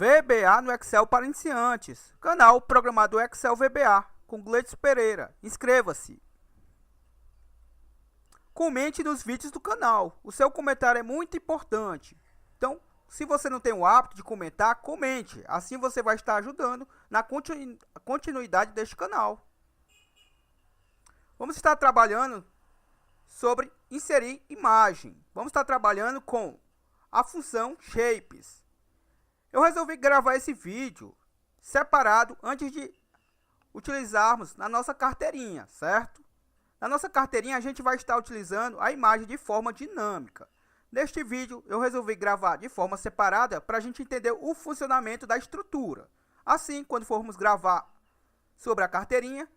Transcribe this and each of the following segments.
VBA no Excel para iniciantes. Canal Programador Excel VBA, com Gleides Pereira. Inscreva-se. Comente nos vídeos do canal. O seu comentário é muito importante. Então, se você não tem o hábito de comentar, comente. Assim você vai estar ajudando na continuidade deste canal. Vamos estar trabalhando sobre inserir imagem. Vamos estar trabalhando com a função Shapes. Eu resolvi gravar esse vídeo separado antes de utilizarmos na nossa carteirinha, certo? Na nossa carteirinha a gente vai estar utilizando a imagem de forma dinâmica. Neste vídeo eu resolvi gravar de forma separada para a gente entender o funcionamento da estrutura. Assim, quando formos gravar sobre a carteirinha,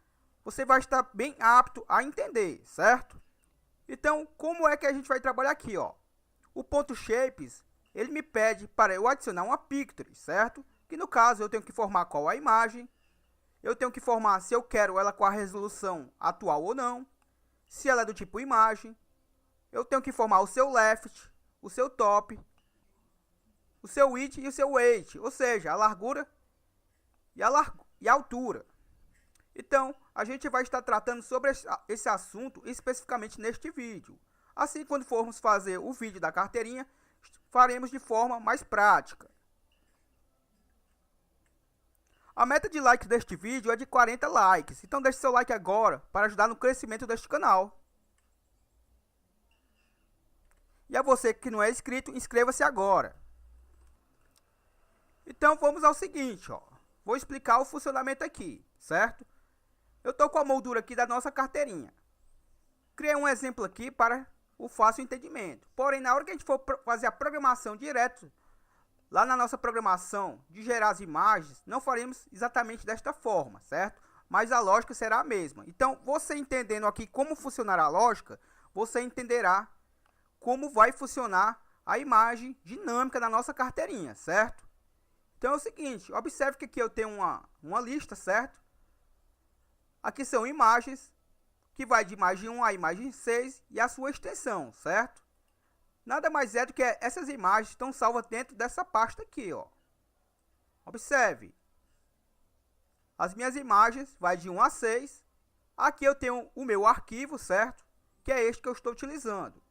você vai estar bem apto a entender, certo? Então, como é que a gente vai trabalhar aqui, ó? O ponto Shapes, ele me pede para eu adicionar uma picture, certo? Que no caso eu tenho que informar qual a imagem, eu tenho que informar se eu quero ela com a resolução atual ou não, se ela é do tipo imagem, eu tenho que informar o seu left, o seu top, o seu width e o seu weight, ou seja, a largura e a altura. Então, a gente vai estar tratando sobre esse assunto especificamente neste vídeo. Assim, quando formos fazer o vídeo da carteirinha, faremos de forma mais prática. A meta de likes deste vídeo é de 40 likes, então deixe seu like agora para ajudar no crescimento deste canal. E a você que não é inscrito, inscreva-se agora. Então vamos ao seguinte, ó. Vou explicar o funcionamento aqui, certo? Eu estou com a moldura aqui da nossa carteirinha. Criei um exemplo aqui para o fácil entendimento. Porém, na hora que a gente for fazer a programação direto, lá na nossa programação de gerar as imagens, não faremos exatamente desta forma, certo? Mas a lógica será a mesma. Então, você entendendo aqui como funcionará a lógica, você entenderá como vai funcionar a imagem dinâmica da nossa carteirinha, certo? Então é o seguinte, observe que aqui eu tenho uma lista, certo? Aqui são imagens, que vai de imagem 1 a imagem 6 e a sua extensão, certo? Nada mais é do que essas imagens estão salvas dentro dessa pasta aqui, ó. Observe. As minhas imagens vai de 1 a 6. Aqui eu tenho o meu arquivo, certo? Que é este que eu estou utilizando.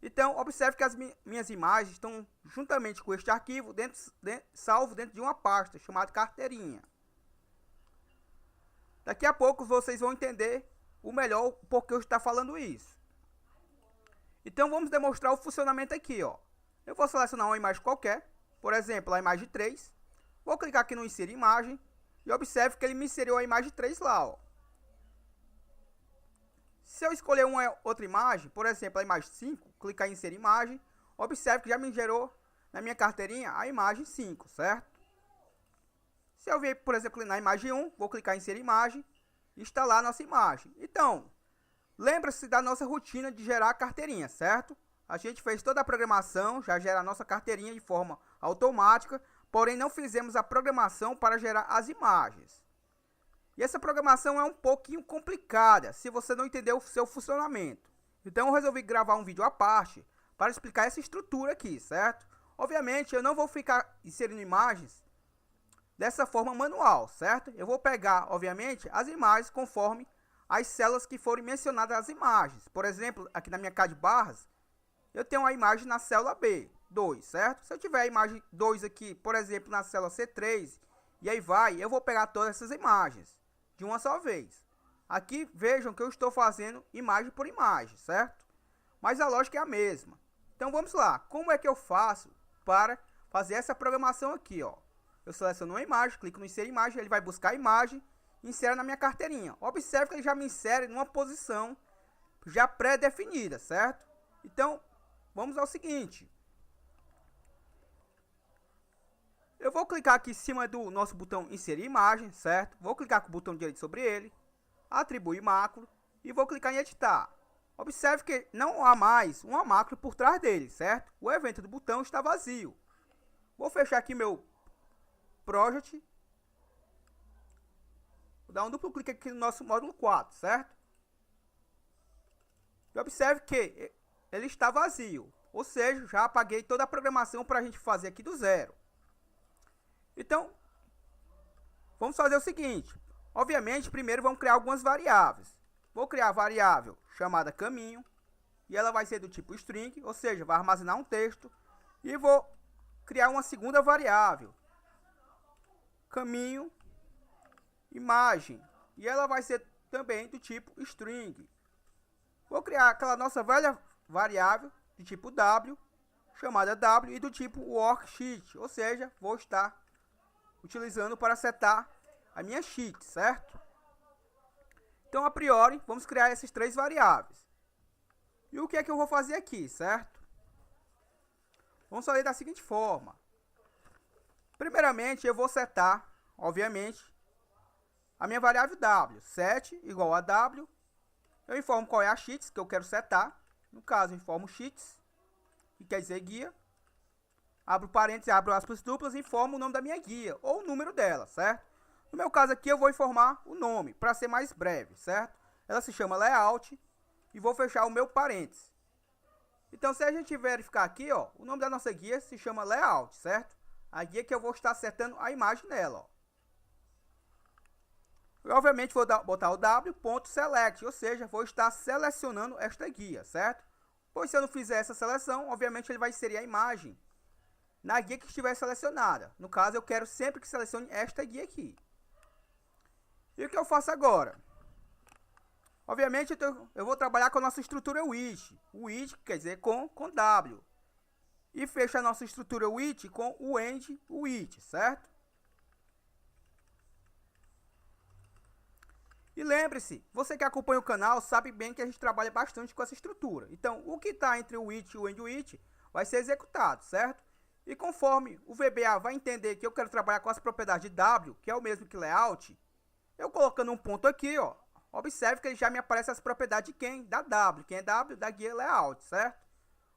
Então, observe que as minhas imagens estão juntamente com este arquivo salvo dentro de uma pasta chamada carteirinha. Daqui a pouco vocês vão entender o melhor porque eu estou falando isso. Então vamos demonstrar o funcionamento aqui, ó. Eu vou selecionar uma imagem qualquer, por exemplo, a imagem 3. Vou clicar aqui no inserir imagem e observe que ele me inseriu a imagem 3 lá, ó. Se eu escolher uma outra imagem, por exemplo, a imagem 5, clicar em inserir imagem, observe que já me gerou na minha carteirinha a imagem 5, certo? Se eu vir, por exemplo, na imagem 1, vou clicar em inserir imagem e instalar a nossa imagem. Então, lembra-se da nossa rotina de gerar a carteirinha, certo? A gente fez toda a programação, já gera a nossa carteirinha de forma automática, porém não fizemos a programação para gerar as imagens. E essa programação é um pouquinho complicada, se você não entender o seu funcionamento. Então eu resolvi gravar um vídeo à parte para explicar essa estrutura aqui, certo? Obviamente eu não vou ficar inserindo imagens dessa forma manual, certo? Eu vou pegar, obviamente, as imagens conforme as células que forem mencionadas as imagens. Por exemplo, aqui na minha K de barras, eu tenho a imagem na célula B2, certo? Se eu tiver a imagem 2 aqui, por exemplo, na célula C3, e aí vai, eu vou pegar todas essas imagens de uma só vez. Aqui, vejam que eu estou fazendo imagem por imagem, certo? Mas a lógica é a mesma. Então, vamos lá. Como é que eu faço para fazer essa programação aqui, ó? Eu seleciono uma imagem, clico no inserir imagem, ele vai buscar a imagem e insere na minha carteirinha. Observe que ele já me insere numa posição já pré-definida, certo? Então, vamos ao seguinte. Eu vou clicar aqui em cima do nosso botão inserir imagem, certo? Vou clicar com o botão direito sobre ele, atribuir macro e vou clicar em editar. Observe que não há mais uma macro por trás dele, certo? O evento do botão está vazio. Vou fechar aqui meu Project. Vou dar um duplo clique aqui no nosso módulo 4, certo? E observe que ele está vazio. Ou seja, já apaguei toda a programação para a gente fazer aqui do zero. Então, vamos fazer o seguinte. Obviamente, primeiro vamos criar algumas variáveis. Vou criar a variável chamada caminho, e ela vai ser do tipo string, ou seja, vai armazenar um texto. E vou criar uma segunda variável, caminho imagem, e ela vai ser também do tipo string. Vou criar aquela nossa velha variável de tipo w, chamada w, e do tipo worksheet, ou seja, vou estar utilizando para setar a minha sheet, certo? Então, a priori, vamos criar essas três variáveis. E o que é que eu vou fazer aqui, certo? Vamos fazer da seguinte forma. Primeiramente, eu vou setar, obviamente, a minha variável w. Set igual a w. Eu informo qual é a sheets que eu quero setar. No caso, eu informo sheets, que quer dizer guia. Abro parênteses, abro aspas duplas e informo o nome da minha guia, ou o número dela, certo? No meu caso aqui, eu vou informar o nome, para ser mais breve, certo? Ela se chama layout, e vou fechar o meu parênteses. Então, se a gente verificar aqui, ó, o nome da nossa guia se chama layout, certo? A guia que eu vou estar setando a imagem nela, ó. Eu, obviamente, vou botar o w.select, ou seja, vou estar selecionando esta guia, certo? Pois se eu não fizer essa seleção, obviamente ele vai inserir a imagem na guia que estiver selecionada. No caso, eu quero sempre que selecione esta guia aqui. E o que eu faço agora? Obviamente, eu vou trabalhar com a nossa estrutura with. With quer dizer com W. E fecho a nossa estrutura with com o end with, certo? E lembre-se, você que acompanha o canal sabe bem que a gente trabalha bastante com essa estrutura. Então, o que está entre o with e o end with vai ser executado, certo? E conforme o VBA vai entender que eu quero trabalhar com as propriedades de W, que é o mesmo que layout, eu colocando um ponto aqui, ó, observe que ele já me aparece as propriedades de quem? Da W. Quem é W? Da guia layout, certo?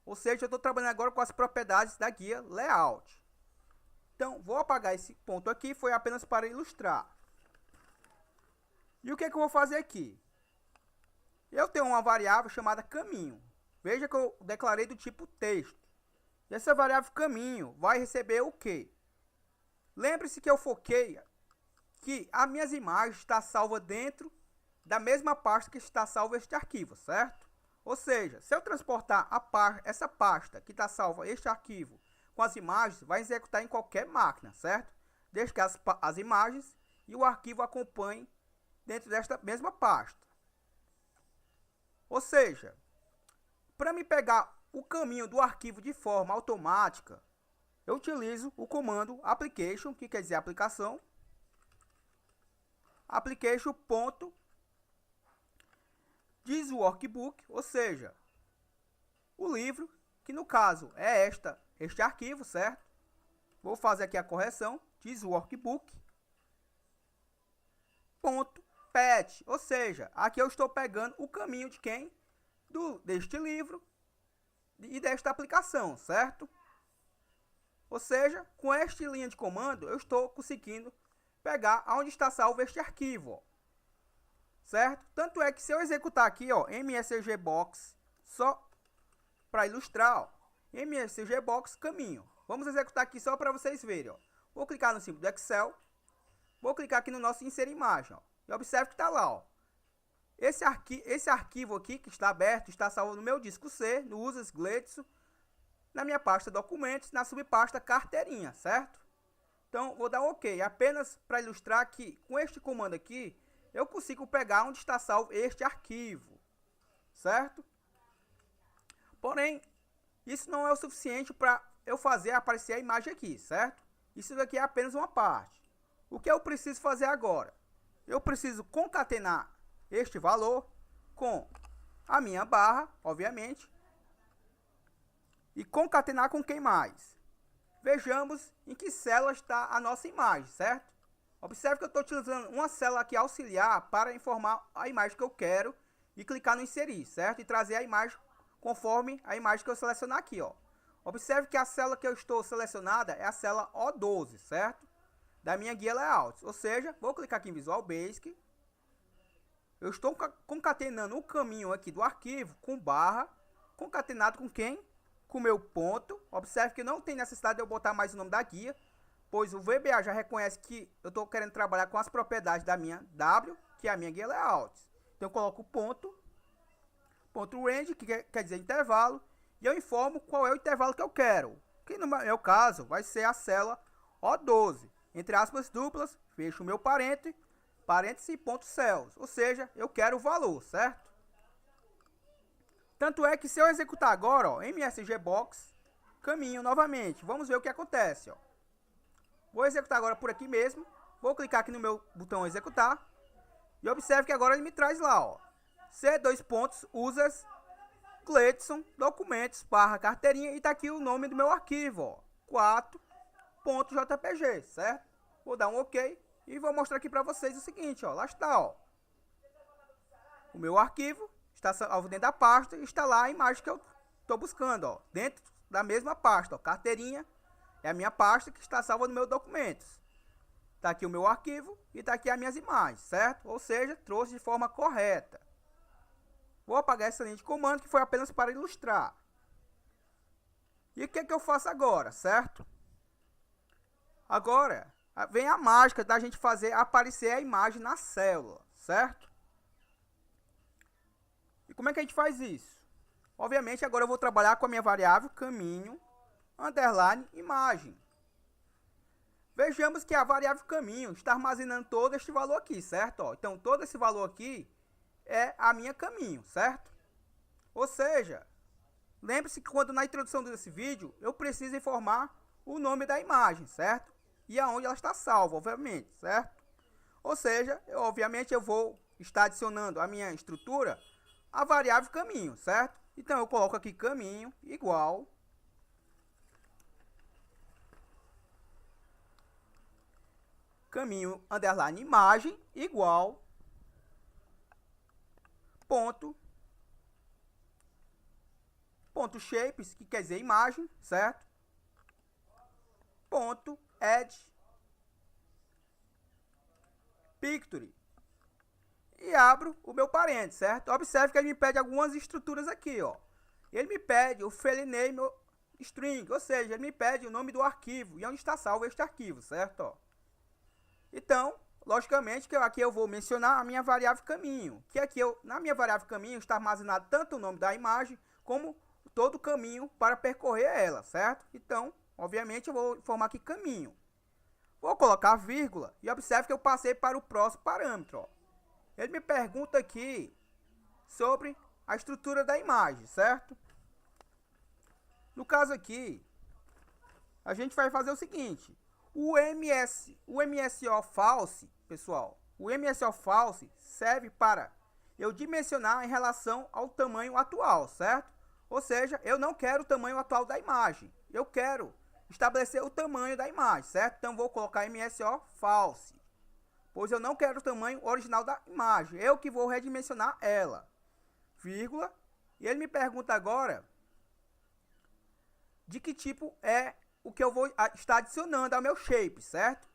Ou seja, eu estou trabalhando agora com as propriedades da guia layout. Então, vou apagar esse ponto aqui, foi apenas para ilustrar. E o que é que eu vou fazer aqui? Eu tenho uma variável chamada caminho. Veja que eu declarei do tipo texto. E essa variável caminho vai receber o quê? Lembre-se que eu foquei que as minhas imagens estão salvas dentro da mesma pasta que está salvo este arquivo, certo? Ou seja, se eu transportar essa pasta que está salva este arquivo com as imagens, vai executar em qualquer máquina, certo? Desde que as imagens e o arquivo acompanhem dentro desta mesma pasta. Ou seja, para me pegar o caminho do arquivo de forma automática, eu utilizo o comando application, que quer dizer aplicação, application.thisWorkbook, ou seja, o livro, que no caso é este arquivo, certo? Vou fazer aqui a correção, thisWorkbook.pet, ou seja, aqui eu estou pegando o caminho de quem? Deste livro e desta aplicação, certo? Ou seja, com esta linha de comando, eu estou conseguindo pegar onde está salvo este arquivo, ó. Certo? Tanto é que se eu executar aqui, ó, msgbox, só para ilustrar, ó, msgbox caminho. Vamos executar aqui só para vocês verem, ó. Vou clicar no símbolo do Excel, vou clicar aqui no nosso inserir imagem, ó, e observe que está lá, ó. Esse arquivo aqui que está aberto está salvo no meu disco C, no Users Gledson, na minha pasta documentos, na subpasta carteirinha, certo? Então, vou dar um OK, apenas para ilustrar que com este comando aqui, eu consigo pegar onde está salvo este arquivo, certo? Porém, isso não é o suficiente para eu fazer aparecer a imagem aqui, certo? Isso daqui é apenas uma parte. O que eu preciso fazer agora? Eu preciso concatenar este valor com a minha barra, obviamente, e concatenar com quem mais? Vejamos em que célula está a nossa imagem, certo? Observe que eu estou utilizando uma célula aqui auxiliar para informar a imagem que eu quero e clicar no inserir, certo? E trazer a imagem conforme a imagem que eu selecionar aqui, ó. Observe que a célula que eu estou selecionada é a célula O12, certo? Da minha guia layout. Ou seja, vou clicar aqui em Visual Basic. Eu estou concatenando o caminho aqui do arquivo com barra, concatenado com quem? Com o meu ponto. Observe que não tem necessidade de eu botar mais o nome da guia, pois o VBA já reconhece que eu estou querendo trabalhar com as propriedades da minha W, que é a minha guia layout. Então eu coloco ponto range, que quer dizer intervalo, e eu informo qual é o intervalo que eu quero, que no meu caso vai ser a célula O12, entre aspas duplas, fecho o meu parêntese e ponto cells, ou seja, eu quero o valor, certo? Tanto é que se eu executar agora, ó, msgbox, caminho novamente, vamos ver o que acontece, ó. Vou executar agora por aqui mesmo, vou clicar aqui no meu botão executar, e observe que agora ele me traz lá, ó, users, Cledson, documentos, carteirinha, e tá aqui o nome do meu arquivo, ó, 4.jpg, certo? Vou dar um OK e vou mostrar aqui para vocês o seguinte, ó, lá está, ó. O meu arquivo está salvo dentro da pasta e está lá a imagem que eu estou buscando, ó, dentro da mesma pasta, ó, carteirinha é a minha pasta que está salva no meu documentos. Tá aqui o meu arquivo e tá aqui as minhas imagens, certo? Ou seja, trouxe de forma correta. Vou apagar essa linha de comando que foi apenas para ilustrar. E o que eu faço agora, certo? Agora vem a mágica da gente fazer aparecer a imagem na célula, certo? E como é que a gente faz isso? Obviamente agora eu vou trabalhar com a minha variável caminho, underline, imagem. Vejamos que a variável caminho está armazenando todo este valor aqui, certo? Ó, então todo esse valor aqui é a minha caminho, certo? Ou seja, lembre-se que quando na introdução desse vídeo eu preciso informar o nome da imagem, certo? E aonde ela está salva, obviamente, certo? Ou seja, obviamente eu vou estar adicionando a minha estrutura a variável caminho, certo? Então eu coloco aqui caminho igual caminho underline imagem igual ponto shapes, que quer dizer imagem, certo? Ponto add picture e abro o meu parênteses, certo? Observe que ele me pede algumas estruturas aqui, ó. Ele me pede o file name string, ou seja, ele me pede o nome do arquivo e onde está salvo este arquivo, certo? Ó. Então, logicamente que aqui eu vou mencionar a minha variável caminho, que aqui na minha variável caminho está armazenado tanto o nome da imagem como todo o caminho para percorrer ela, certo? Então, obviamente eu vou informar aqui caminho. Vou colocar vírgula e observe que eu passei para o próximo parâmetro, ó. Ele me pergunta aqui sobre a estrutura da imagem, certo? No caso aqui, a gente vai fazer o seguinte. O MSO false, pessoal, o MSO false serve para eu dimensionar em relação ao tamanho atual, certo? Ou seja, eu não quero o tamanho atual da imagem, eu quero estabelecer o tamanho da imagem, certo? Então vou colocar MSO false, pois eu não quero o tamanho original da imagem, eu que vou redimensionar ela, vírgula, e ele me pergunta agora de que tipo é o que eu vou estar adicionando ao meu shape, certo?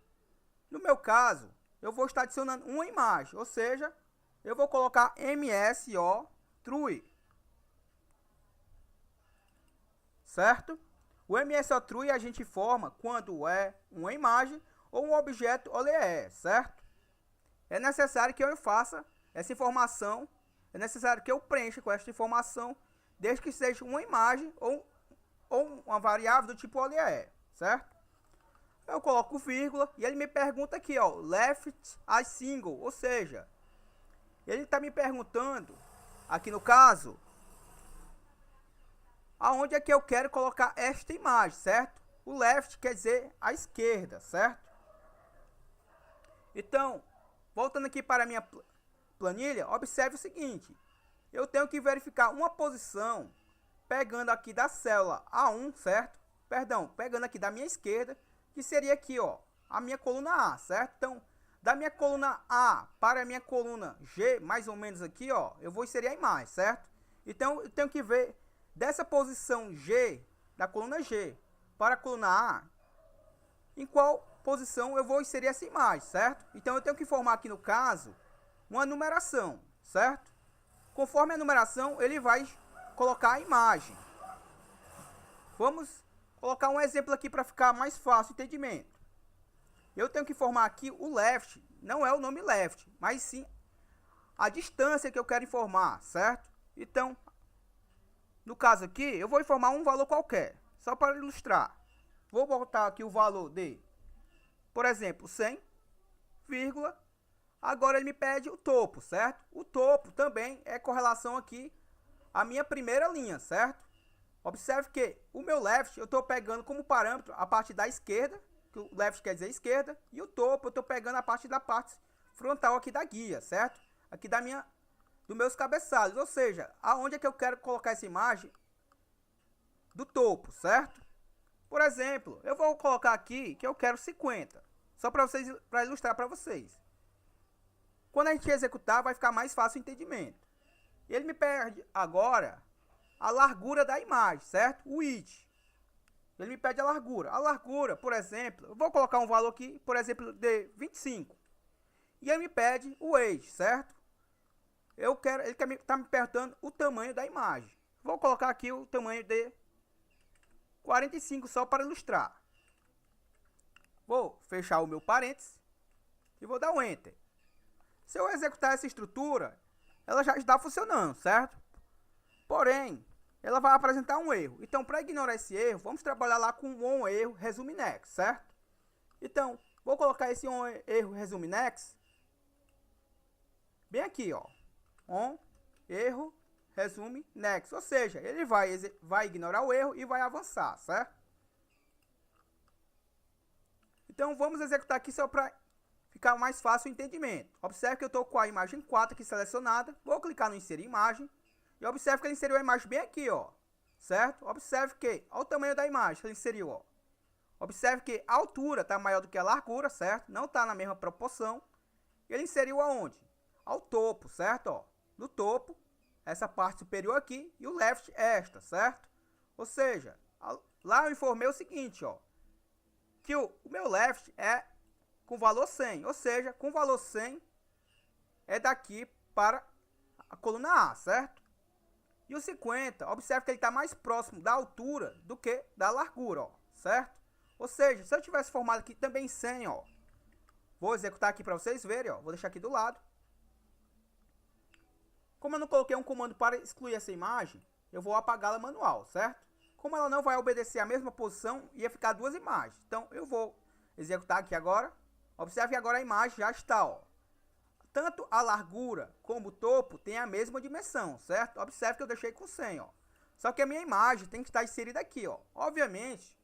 No meu caso, eu vou estar adicionando uma imagem, ou seja, eu vou colocar MSO true, certo? O MSO true a gente forma quando é uma imagem ou um objeto OLE, certo? É necessário que eu faça essa informação, é necessário que eu preencha com essa informação, desde que seja uma imagem ou uma variável do tipo OLE, certo? Eu coloco vírgula e ele me pergunta aqui, ó, left as single, ou seja, ele está me perguntando, aqui no caso, aonde é que eu quero colocar esta imagem, certo? O left quer dizer a esquerda, certo? Então, voltando aqui para a minha planilha, observe o seguinte, eu tenho que verificar uma posição pegando aqui da célula A1, certo? Perdão, pegando aqui da minha esquerda, que seria aqui, ó, a minha coluna A, certo? Então, da minha coluna A para a minha coluna G, mais ou menos aqui, ó, eu vou inserir a imagem, certo? Então, eu tenho que ver dessa posição G, da coluna G, para a coluna A, em qual posição eu vou inserir essa imagem, certo? Então, eu tenho que informar aqui, no caso, uma numeração, certo? Conforme a numeração, ele vai colocar a imagem. Vamos colocar um exemplo aqui para ficar mais fácil o entendimento. eu tenho que informar aqui o left, não é o nome left, mas sim a distância que eu quero informar, certo? Então, no caso aqui, eu vou informar um valor qualquer, só para ilustrar. Vou botar aqui o valor de, por exemplo, 100, vírgula. Agora ele me pede o topo, certo? O topo também é com relação aqui à minha primeira linha, certo? Observe que o meu left eu estou pegando como parâmetro a parte da esquerda, que o left quer dizer esquerda, e o topo eu estou pegando a parte da parte frontal aqui da guia, certo? Aqui dos meus cabeçalhos, ou seja, aonde é que eu quero colocar essa imagem do topo, certo? Por exemplo, eu vou colocar aqui que eu quero 50, só para ilustrar para vocês. Quando a gente executar, vai ficar mais fácil o entendimento. Ele me pede agora a largura da imagem, certo? O width. Ele me pede a largura. A largura, por exemplo, eu vou colocar um valor aqui, por exemplo, de 25. E ele me pede o age, certo? Ele está me perguntando o tamanho da imagem. Vou colocar aqui o tamanho de 45 só para ilustrar. Vou fechar o meu parênteses e vou dar um enter. Se eu executar essa estrutura, ela já está funcionando, certo? Porém, ela vai apresentar um erro. Então, para ignorar esse erro, vamos trabalhar lá com um erro resume next, certo? Então, vou colocar esse erro resume next bem aqui, ó. Erro resume next. Ou seja, ele vai ignorar o erro e vai avançar, certo? Então, vamos executar aqui só para ficar mais fácil o entendimento. Observe que eu estou com a imagem 4 aqui selecionada. Vou clicar no inserir imagem. E observe que ele inseriu a imagem bem aqui, ó. Certo? Observe que, olha o tamanho da imagem que ele inseriu, ó. Observe que a altura está maior do que a largura, certo? Não está na mesma proporção. Ele inseriu aonde? Ao topo, certo? Ó. No topo, essa parte superior aqui. E o left esta, certo? Ou seja, lá eu informei o seguinte, ó. Que o meu left é com valor 100, ou seja, com valor 100 é daqui para a coluna A, certo? E o 50, observe que ele está mais próximo da altura do que da largura, ó, certo? Ou seja, se eu tivesse formado aqui também 100, ó, vou executar aqui para vocês verem, ó, vou deixar aqui do lado. Como eu não coloquei um comando para excluir essa imagem, eu vou apagá-la manual, certo? Como ela não vai obedecer a mesma posição, ia ficar duas imagens. Então, eu vou executar aqui agora. Observe que agora a imagem já está, ó. Tanto a largura como o topo tem a mesma dimensão, certo? Observe que eu deixei com 100, ó. Só que a minha imagem tem que estar inserida aqui, ó. Obviamente,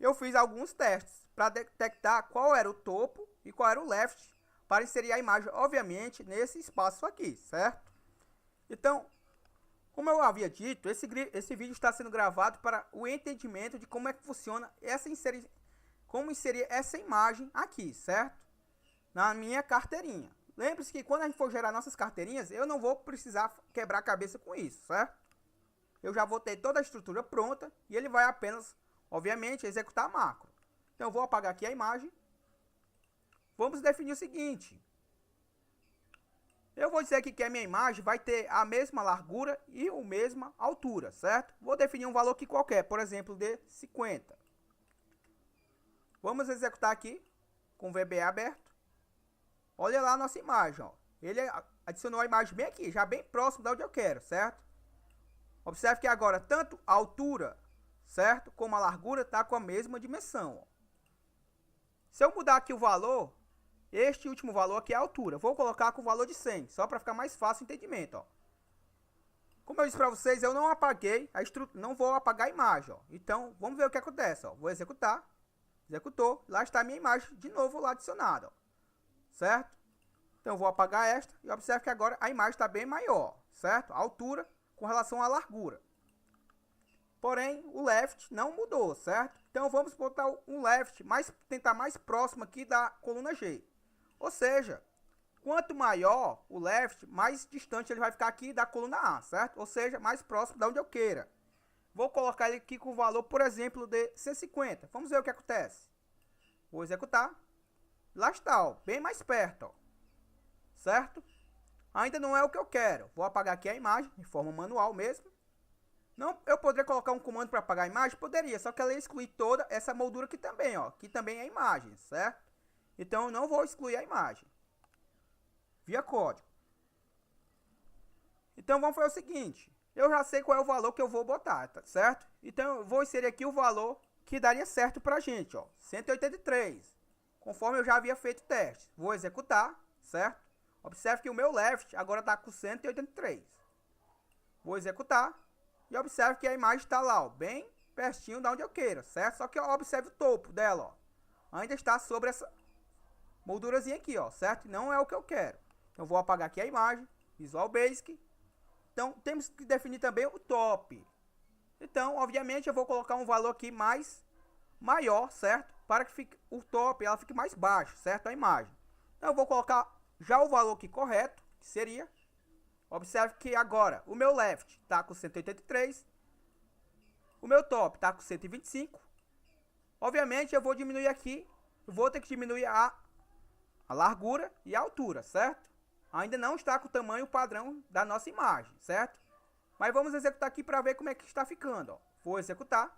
eu fiz alguns testes para detectar qual era o topo e qual era o left para inserir a imagem, obviamente, nesse espaço aqui, certo? Então, como eu havia dito, esse vídeo está sendo gravado para o entendimento de como é que funciona como inserir essa imagem aqui, certo? Na minha carteirinha. Lembre-se que quando a gente for gerar nossas carteirinhas, eu não vou precisar quebrar a cabeça com isso, certo? Eu já vou ter toda a estrutura pronta e ele vai apenas, obviamente, executar a macro. Então, eu vou apagar aqui a imagem. Vamos definir o seguinte. Eu vou dizer aqui que a minha imagem vai ter a mesma largura e a mesma altura, certo? Vou definir um valor aqui qualquer, por exemplo, de 50. Vamos executar aqui com o VBA aberto. Olha lá a nossa imagem, ó. Ele adicionou a imagem bem aqui, já bem próximo de onde eu quero, certo? Observe que agora tanto a altura, certo, como a largura está com a mesma dimensão, ó. Se eu mudar aqui o valor, este último valor aqui é a altura. Vou colocar com o valor de 100, só para ficar mais fácil o entendimento, ó. Como eu disse para vocês, eu não apaguei não vou apagar a imagem, ó. Então, vamos ver o que acontece, ó. Vou executar. Executou. Lá está a minha imagem de novo lá adicionada, ó. Certo? Então, eu vou apagar esta e observe que agora a imagem está bem maior, certo? A altura com relação à largura. Porém, o left não mudou, certo? Então, vamos botar um left, tentar mais próximo aqui da coluna G. Ou seja, quanto maior o left, mais distante ele vai ficar aqui da coluna A, certo? Ou seja, mais próximo de onde eu queira. Vou colocar ele aqui com o valor, por exemplo, de 150. Vamos ver o que acontece. Vou executar. Lá está, ó, bem mais perto, ó. Certo? Ainda não é o que eu quero. Vou apagar aqui a imagem, de forma manual mesmo. Não, eu poderia colocar um comando para apagar a imagem? Poderia, só que ela ia excluir toda essa moldura aqui também, ó. Que também é imagem, certo? Então eu não vou excluir a imagem via código. Então vamos fazer o seguinte, eu já sei qual é o valor que eu vou botar, tá certo? Então eu vou inserir aqui o valor que daria certo pra gente, ó, 183, conforme eu já havia feito o teste. Vou executar, certo? Observe que o meu left agora está com 183. Vou executar e observe que a imagem está lá, ó, bem pertinho de onde eu queira, certo? Só que observe o topo dela, ó, ainda está sobre essa moldurazinha aqui, ó, certo? Não é o que eu quero. Então vou apagar aqui a imagem, Visual Basic. Então temos que definir também o top. Então, obviamente, eu vou colocar um valor aqui maior, certo? Para que fique, o top ela fique mais baixo, certo? A imagem. Então eu vou colocar já o valor aqui correto, que seria, observe que agora o meu left está com 183, o meu top está com 125. Obviamente eu vou diminuir aqui, vou ter que diminuir a largura e a altura, certo? Ainda não está com o tamanho padrão da nossa imagem, certo? Mas vamos executar aqui para ver como é que está ficando, ó. Vou executar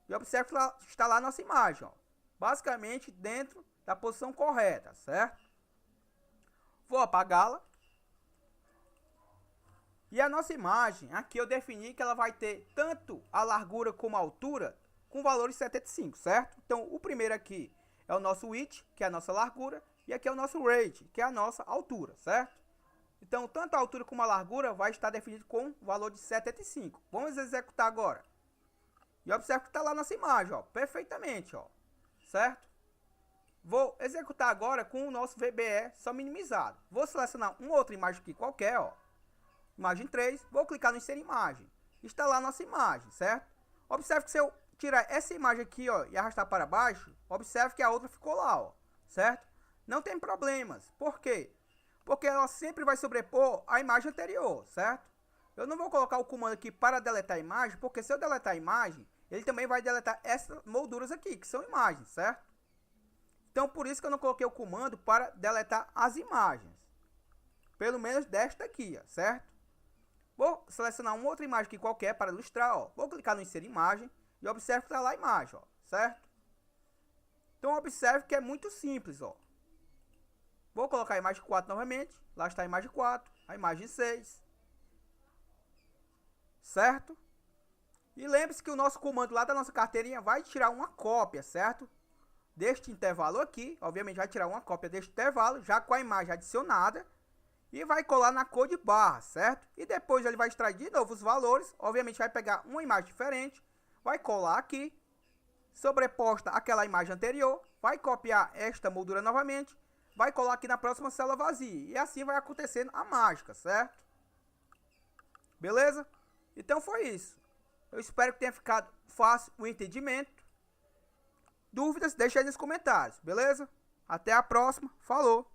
e observe que está lá a nossa imagem, ó, basicamente dentro da posição correta, certo? Vou apagá-la. E a nossa imagem, aqui eu defini que ela vai ter tanto a largura como a altura com valores 75, certo? Então o primeiro aqui é o nosso width, que é a nossa largura, e aqui é o nosso height, que é a nossa altura, certo? Então tanto a altura como a largura vai estar definido com o valor de 75. Vamos executar agora. E observe que está lá a nossa imagem, ó, perfeitamente, ó, certo? Vou executar agora com o nosso VBE só minimizado. Vou selecionar uma outra imagem aqui qualquer, ó. Imagem 3, vou clicar no inserir imagem. Está lá a nossa imagem, certo? Observe que se eu tirar essa imagem aqui, ó, e arrastar para baixo, observe que a outra ficou lá, ó, certo? Não tem problemas. Por quê? Porque ela sempre vai sobrepor a imagem anterior, certo? Eu não vou colocar o comando aqui para deletar a imagem, porque se eu deletar a imagem, ele também vai deletar essas molduras aqui, que são imagens, certo? Então, por isso que eu não coloquei o comando para deletar as imagens. Pelo menos desta aqui, ó, certo? Vou selecionar uma outra imagem aqui qualquer para ilustrar, ó. Vou clicar no inserir imagem e observe que está lá a imagem, ó, certo? Então, observe que é muito simples, ó. Vou colocar a imagem 4 novamente. Lá está a imagem 4, a imagem 6. Certo? E lembre-se que o nosso comando lá da nossa carteirinha vai tirar uma cópia, certo? Deste intervalo aqui, obviamente vai tirar uma cópia deste intervalo, já com a imagem adicionada, e vai colar na cor de barra, certo? E depois ele vai extrair de novo os valores, obviamente vai pegar uma imagem diferente, vai colar aqui, sobreposta àquela imagem anterior, vai copiar esta moldura novamente, vai colar aqui na próxima célula vazia, e assim vai acontecendo a mágica, certo? Beleza? Então foi isso. Eu espero que tenha ficado fácil o entendimento. Dúvidas, deixa aí nos comentários, beleza? Até a próxima, falou!